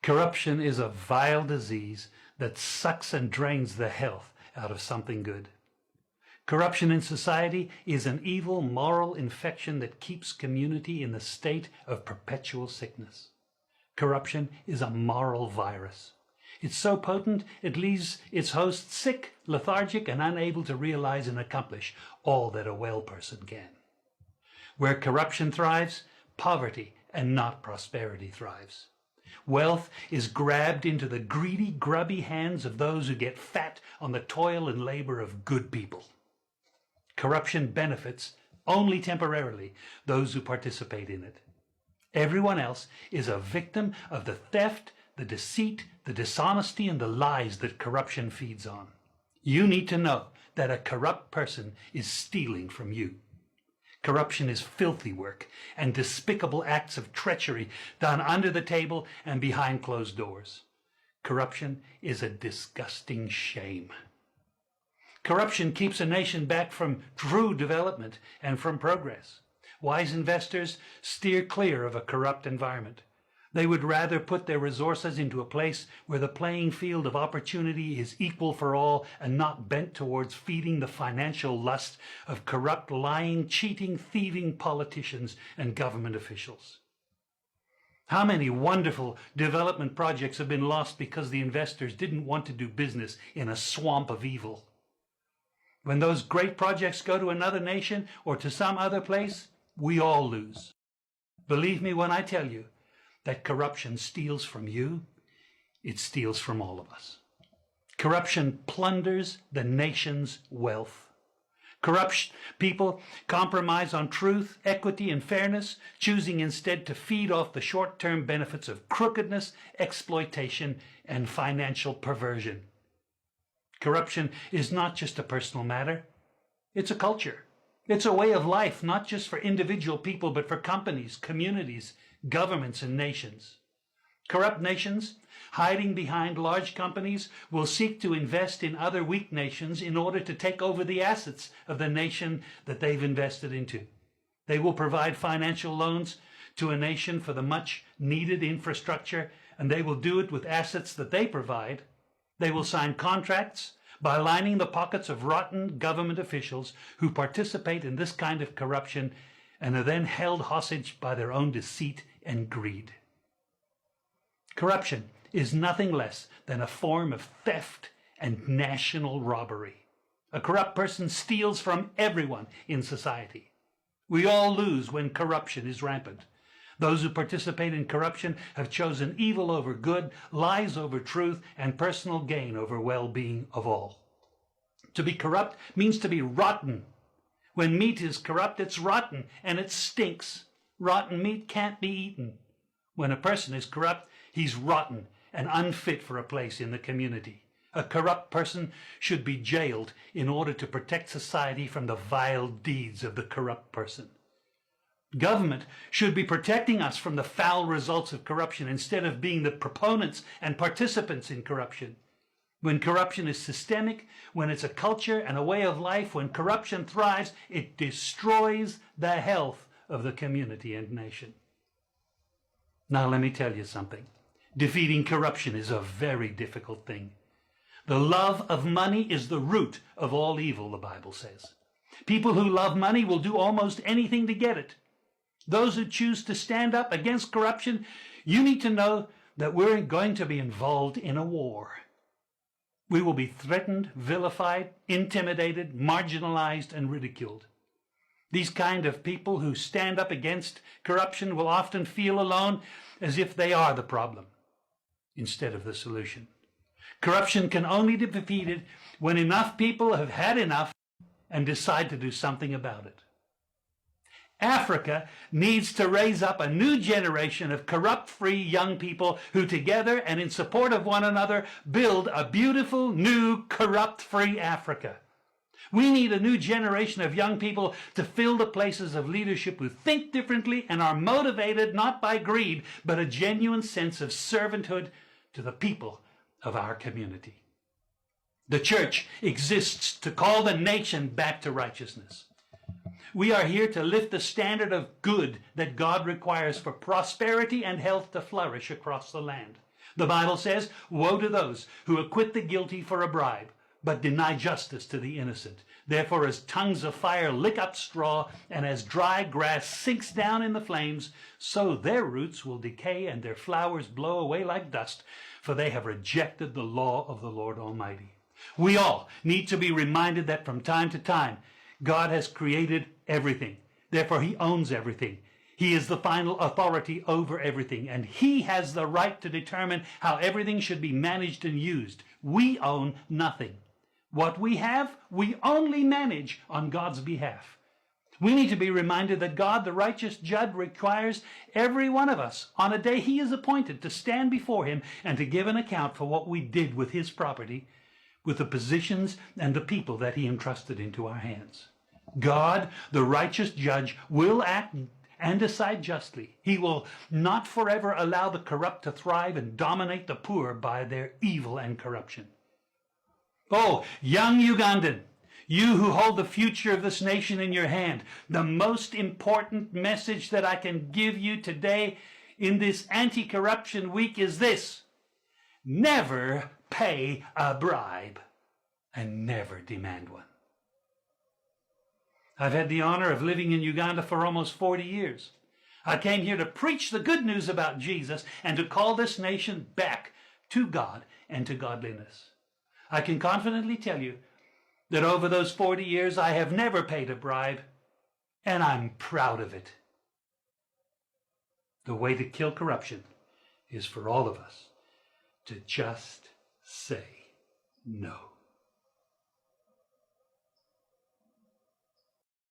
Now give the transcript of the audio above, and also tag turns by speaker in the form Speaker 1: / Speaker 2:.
Speaker 1: Corruption is a vile disease that sucks and drains the health out of something good. Corruption in society is an evil moral infection that keeps community in the state of perpetual sickness. Corruption is a moral virus. It's so potent it leaves its host sick, lethargic, and unable to realize and accomplish all that a well person can. Where corruption thrives, poverty and not prosperity thrives. Wealth is grabbed into the greedy, grubby hands of those who get fat on the toil and labor of good people. Corruption benefits only temporarily those who participate in it. Everyone else is a victim of the theft, the deceit, the dishonesty, and the lies that corruption feeds on. You need to know that a corrupt person is stealing from you. Corruption is filthy work and despicable acts of treachery done under the table and behind closed doors. Corruption is a disgusting shame. Corruption keeps a nation back from true development and from progress. Wise investors steer clear of a corrupt environment. They would rather put their resources into a place where the playing field of opportunity is equal for all and not bent towards feeding the financial lust of corrupt, lying, cheating, thieving politicians and government officials. How many wonderful development projects have been lost because the investors didn't want to do business in a swamp of evil? When those great projects go to another nation or to some other place, we all lose. Believe me when I tell you that corruption steals from you, it steals from all of us. Corruption plunders the nation's wealth. Corrupt people compromise on truth, equity, and fairness, choosing instead to feed off the short-term benefits of crookedness, exploitation, and financial perversion. Corruption is not just a personal matter, it's a culture. It's a way of life, not just for individual people, but for companies, communities, governments, and nations. Corrupt nations, hiding behind large companies, will seek to invest in other weak nations in order to take over the assets of the nation that they've invested into. They will provide financial loans to a nation for the much needed infrastructure, and they will do it with assets that they provide. They will sign contracts by lining the pockets of rotten government officials who participate in this kind of corruption and are then held hostage by their own deceit and greed. Corruption is nothing less than a form of theft and national robbery. A corrupt person steals from everyone in society. We all lose when corruption is rampant. Those who participate in corruption have chosen evil over good, lies over truth, and personal gain over well-being of all. To be corrupt means to be rotten. When meat is corrupt, it's rotten and it stinks. Rotten meat can't be eaten. When a person is corrupt, he's rotten and unfit for a place in the community. A corrupt person should be jailed in order to protect society from the vile deeds of the corrupt person. Government should be protecting us from the foul results of corruption instead of being the proponents and participants in corruption. When corruption is systemic, when it's a culture and a way of life, when corruption thrives, it destroys the health of the community and nation. Now let me tell you something. Defeating corruption is a very difficult thing. The love of money is the root of all evil, the Bible says. People who love money will do almost anything to get it. Those who choose to stand up against corruption, you need to know that we're going to be involved in a war. We will be threatened, vilified, intimidated, marginalized, and ridiculed. These kind of people who stand up against corruption will often feel alone, as if they are the problem instead of the solution. Corruption can only be defeated when enough people have had enough and decide to do something about it. Africa needs to raise up a new generation of corrupt-free young people who together and in support of one another build a beautiful, new, corrupt-free Africa. We need a new generation of young people to fill the places of leadership who think differently and are motivated not by greed, but a genuine sense of servanthood to the people of our community. The church exists to call the nation back to righteousness. We are here to lift the standard of good that God requires for prosperity and health to flourish across the land. The Bible says, "Woe to those who acquit the guilty for a bribe, but deny justice to the innocent. Therefore, as tongues of fire lick up straw, and as dry grass sinks down in the flames, so their roots will decay and their flowers blow away like dust, for they have rejected the law of the Lord Almighty." We all need to be reminded that from time to time, God has created everything. Therefore, he owns everything. He is the final authority over everything, and he has the right to determine how everything should be managed and used. We own nothing. What we have, we only manage on God's behalf. We need to be reminded that God, the righteous judge, requires every one of us on a day he is appointed to stand before him and to give an account for what we did with his property, with the positions and the people that he entrusted into our hands. God, the righteous judge, will act and decide justly. He will not forever allow the corrupt to thrive and dominate the poor by their evil and corruption. Oh, young Ugandan, you who hold the future of this nation in your hand, the most important message that I can give you today in this anti-corruption week is this: never pay a bribe and never demand one. I've had the honor of living in Uganda for almost 40 years. I came here to preach the good news about Jesus and to call this nation back to God and to godliness. I can confidently tell you that over those 40 years I have never paid a bribe, and I'm proud of it. The way to kill corruption is for all of us to just say no.